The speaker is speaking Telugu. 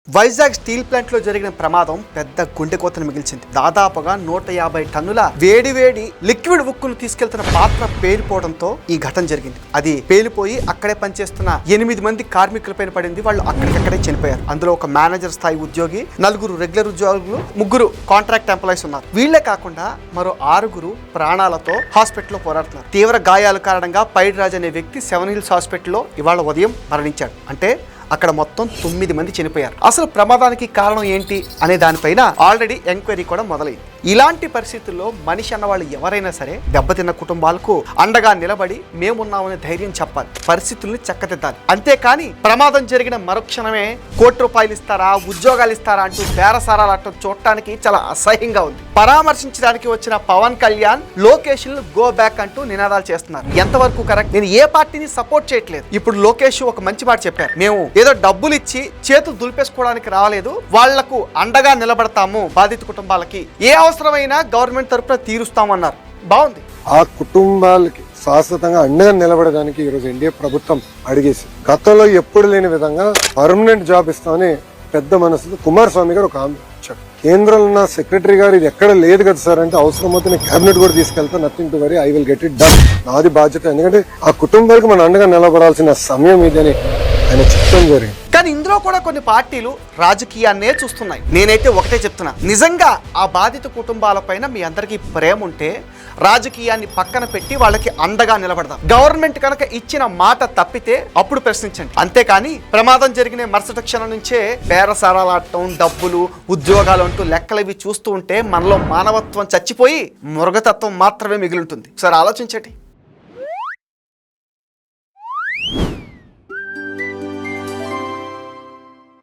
వైజాగ్ స్టీల్ ప్లాంట్ లో జరిగిన ప్రమాదం పెద్ద గుండెకోతను మిగిల్చింది. దాదాపుగా 150 టన్నుల వేడి లిక్విడ్ ఉక్కును తీసుకెళ్తున్న పాత్ర పేలిపోవడంతో ఈ ఘటన జరిగింది. అది పేలిపోయి అక్కడే పనిచేస్తున్న 8 మంది కార్మికులపైన పడింది. వాళ్ళు అక్కడికక్కడే చనిపోయారు. అందులో ఒక మేనేజర్ స్థాయి ఉద్యోగి, 4 రెగ్యులర్ ఉద్యోగులు, 3 కాంట్రాక్ట్ ఎంప్లాయీస్ ఉన్నారు. వీళ్లే కాకుండా మరో 6 ప్రాణాలతో హాస్పిటల్లో పోరాడుతున్నారు. తీవ్ర గాయాల కారణంగా పైడిరాజ్ అనే వ్యక్తి సెవెన్ హిల్స్ హాస్పిటల్లో ఇవాళ ఉదయం మరణించాడు. అంటే అక్కడ మొత్తం 9 మంది చనిపోయారు. అసలు ప్రమాదానికి కారణం ఏంటి అనే దానిపైన ఆల్రెడీ ఎంక్వైరీ కూడా మొదలైంది. ఇలాంటి పరిస్థితుల్లో మనిషి అన్న వాళ్ళు ఎవరైనా సరే దెబ్బతిన్న కుటుంబాలకు అండగా నిలబడి మేమున్నామనే ధైర్యం చెప్పాలి, పరిస్థితుల్ని చక్కదిద్దాలి. అంతేకాని ప్రమాదం జరిగిన మరుక్షణమే ₹1 ఇస్తారా, ఉద్యోగాలు ఇస్తారా అంటూ బేరసారాలు అట్టం చూడటానికి చాలా అసహ్యంగా ఉంది. పరామర్శించడానికి వచ్చిన పవన్ కళ్యాణ్, లోకేష్ గో బ్యాక్ అంటూ నినాదాలు చేస్తున్నారు. ఎంతవరకు కరెక్ట్? నేను ఏ పార్టీని సపోర్ట్ చేయట్లేదు. ఇప్పుడు లోకేష్ ఒక మంచి మాట చెప్పారు, మేము ఏదో డబ్బులు ఇచ్చి చేతులు దులిపేసుకోవడానికి రావలేదు, వాళ్లకు అండగా నిలబడతాము, బాధిత కుటుంబాలకి ఏ అవసరమైనా గవర్నమెంట్ తరఫున తీరుస్తామన్నారు. బాగుంది. ఆ కుటుంబాలకి శాశ్వతంగా అండగా నిలబడడానికి ఈరోజు ఎన్డీఏ ప్రభుత్వం అడిగేసి గతంలో ఎప్పుడు లేని విధంగా పర్మనెంట్ జాబ్ ఇస్తామని పెద్ద మనసుతో కుమారస్వామి గారు ఒక హామీ ఇచ్చారు. కేంద్రంలో ఉన్న సెక్రటరీ గారు ఇది ఎక్కడ లేదు కదా సార్ అంటే, అవసరమైతే నేను కేబినెట్ కూడా తీసుకెళ్తా, nothing to worry, I will get it done, నాది బాధ్యత. ఎందుకంటే ఆ కుటుంబాలకు మనం అండగా నిలబడాల్సిన సమయం ఇదని ఆయన చెప్పడం జరిగింది. కానీ ఇందులో కూడా కొన్ని పార్టీలు రాజకీయాన్నే చూస్తున్నాయి. నేనైతే ఒకటే చెప్తున్నా, నిజంగా ఆ బాధిత కుటుంబాలపైన మీ అందరికీ ప్రేమ ఉంటే రాజకీయాన్ని పక్కన పెట్టి వాళ్ళకి అండగా నిలబడదాం. గవర్నమెంట్ కనుక ఇచ్చిన మాట తప్పితే అప్పుడు ప్రశ్నించండి. అంతేకాని ప్రమాదం జరిగిన మరుసటి క్షణం నుంచే బేరసారాలాడటం, డబ్బులు, ఉద్యోగాలు అంటూ లెక్కలవి చూస్తూ ఉంటే మనలో మానవత్వం చచ్చిపోయి మృగతత్వం మాత్రమే మిగిలి ఉంటుంది. సరే ఆలోచించండి.